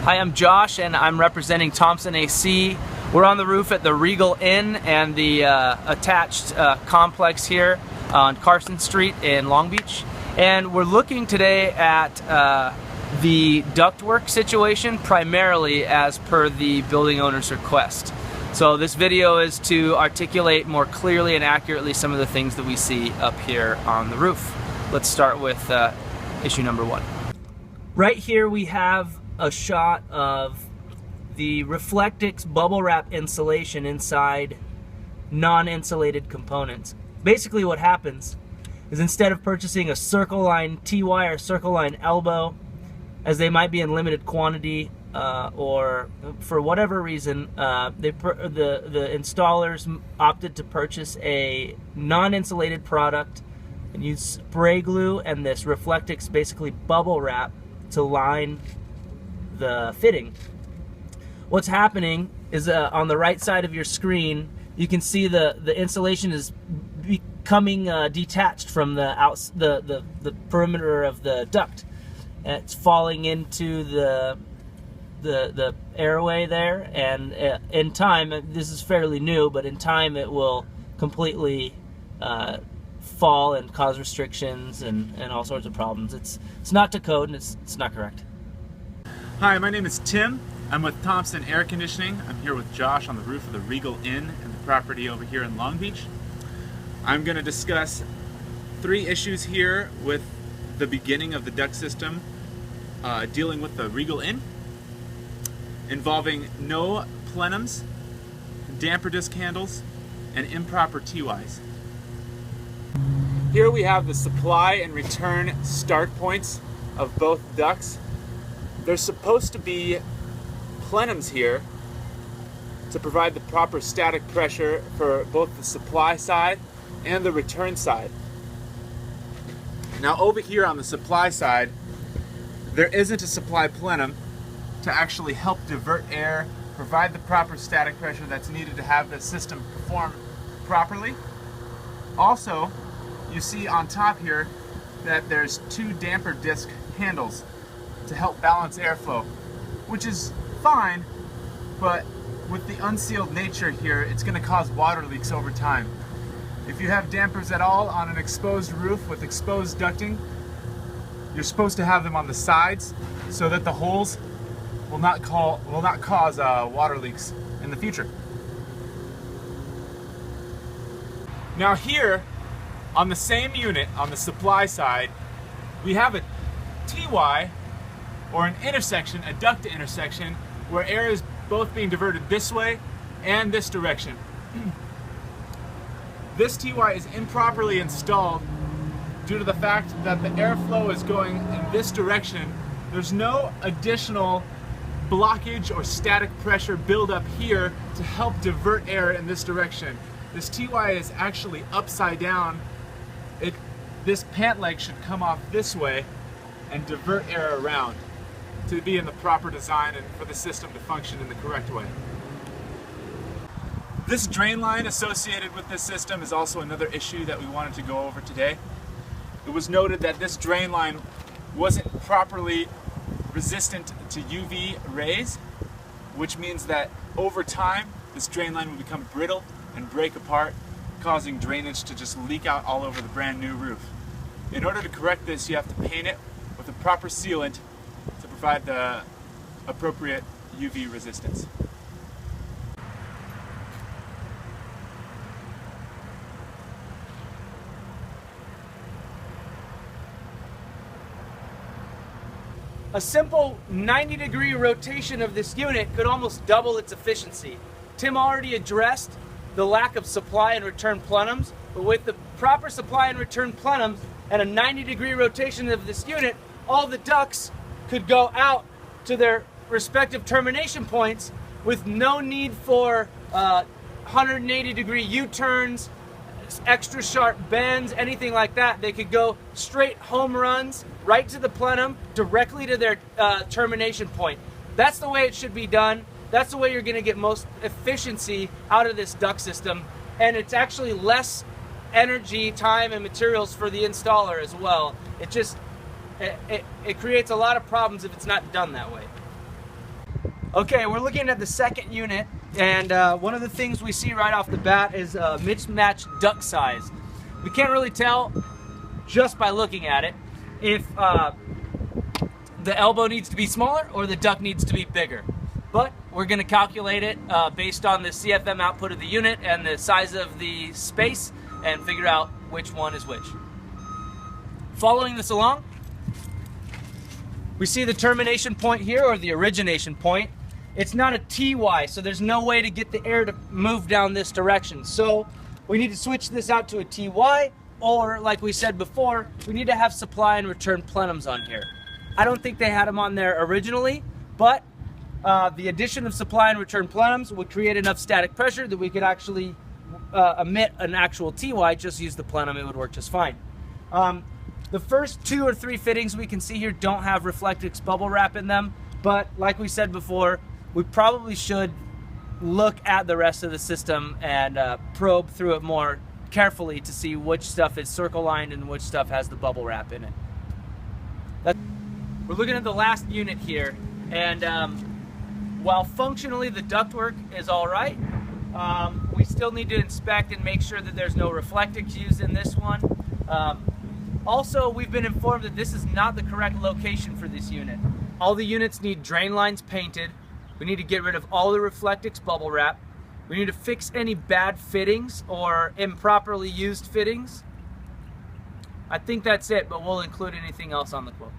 Hi, I'm Josh and I'm representing Thompson AC. We're on the roof at the Regal Inn and the attached complex here on Carson Street in Long Beach. And we're looking today at the ductwork situation, primarily as per the building owner's request. So this video is to articulate more clearly and accurately some of the things that we see up here on the roof. Let's start with issue number one. Right here we have a shot of the Reflectix bubble wrap insulation inside non-insulated components. Basically what happens is instead of purchasing a Circle Line TY or Circle Line elbow, as they might be in limited quantity, or for whatever reason, the installers opted to purchase a non-insulated product and use spray glue and this Reflectix basically bubble wrap to line the fitting. What's happening is on the right side of your screen, you can see the insulation is becoming detached from the perimeter of the duct. And it's falling into the airway there, and in time, this is fairly new, but in time it will completely fall and cause restrictions and all sorts of problems. It's not to code and it's not correct. Hi, my name is Tim. I'm with Thompson Air Conditioning. I'm here with Josh on the roof of the Regal Inn and the property over here in Long Beach. I'm going to discuss 3 issues here with the beginning of the duct system dealing with the Regal Inn, involving no plenums, damper disc handles, and improper TYs. Here we have the supply and return start points of both ducts. There's supposed to be plenums here to provide the proper static pressure for both the supply side and the return side. Now over here on the supply side, there isn't a supply plenum to actually help divert air, provide the proper static pressure that's needed to have the system perform properly. Also, you see on top here that there's 2 damper disc handles to help balance airflow, which is fine, but with the unsealed nature here, it's going to cause water leaks over time. If you have dampers at all on an exposed roof with exposed ducting, you're supposed to have them on the sides so that the holes will not cause water leaks in the future. Now here, on the same unit, on the supply side, we have a TY, or an intersection, a duct intersection, where air is both being diverted this way and this direction. This TY is improperly installed due to the fact that the airflow is going in this direction. There's no additional blockage or static pressure buildup here to help divert air in this direction. This TY is actually upside down. This pant leg should come off this way and divert air around to be in the proper design and for the system to function in the correct way. This drain line associated with this system is also another issue that we wanted to go over today. It was noted that this drain line wasn't properly resistant to UV rays, which means that over time this drain line will become brittle and break apart, causing drainage to just leak out all over the brand new roof. In order to correct this, you have to paint it with a proper sealant to provide the appropriate UV resistance. A simple 90-degree rotation of this unit could almost double its efficiency. Tim already addressed the lack of supply and return plenums, but with the proper supply and return plenums and a 90-degree rotation of this unit, all the ducts could go out to their respective termination points with no need for 180-degree U-turns, extra sharp bends, anything like that. They could go straight home runs right to the plenum, directly to their termination point. That's the way it should be done. That's the way you're going to get most efficiency out of this duct system, and it's actually less energy, time, and materials for the installer as well. It creates a lot of problems if it's not done that way. Okay, we're looking at the second unit, and one of the things we see right off the bat is mismatched duct size. We can't really tell just by looking at it if the elbow needs to be smaller or the duct needs to be bigger. But we're going to calculate it based on the CFM output of the unit and the size of the space and figure out which one is which. Following this along, we see the termination point here, or the origination point. It's not a TY, so there's no way to get the air to move down this direction. So we need to switch this out to a TY, or like we said before, we need to have supply and return plenums on here. I don't think they had them on there originally, but the addition of supply and return plenums would create enough static pressure that we could actually emit an actual TY. Just use the plenum, it would work just fine. The first 2 or 3 fittings we can see here don't have Reflectix bubble wrap in them, but like we said before, we probably should look at the rest of the system and probe through it more carefully to see which stuff is circle lined and which stuff has the bubble wrap in it. We're looking at the last unit here, and while functionally the ductwork is all right, we still need to inspect and make sure that there's no Reflectix used in this one. Also, we've been informed that this is not the correct location for this unit. All the units need drain lines painted. We need to get rid of all the Reflectix bubble wrap. We need to fix any bad fittings or improperly used fittings. I think that's it, but we'll include anything else on the quote.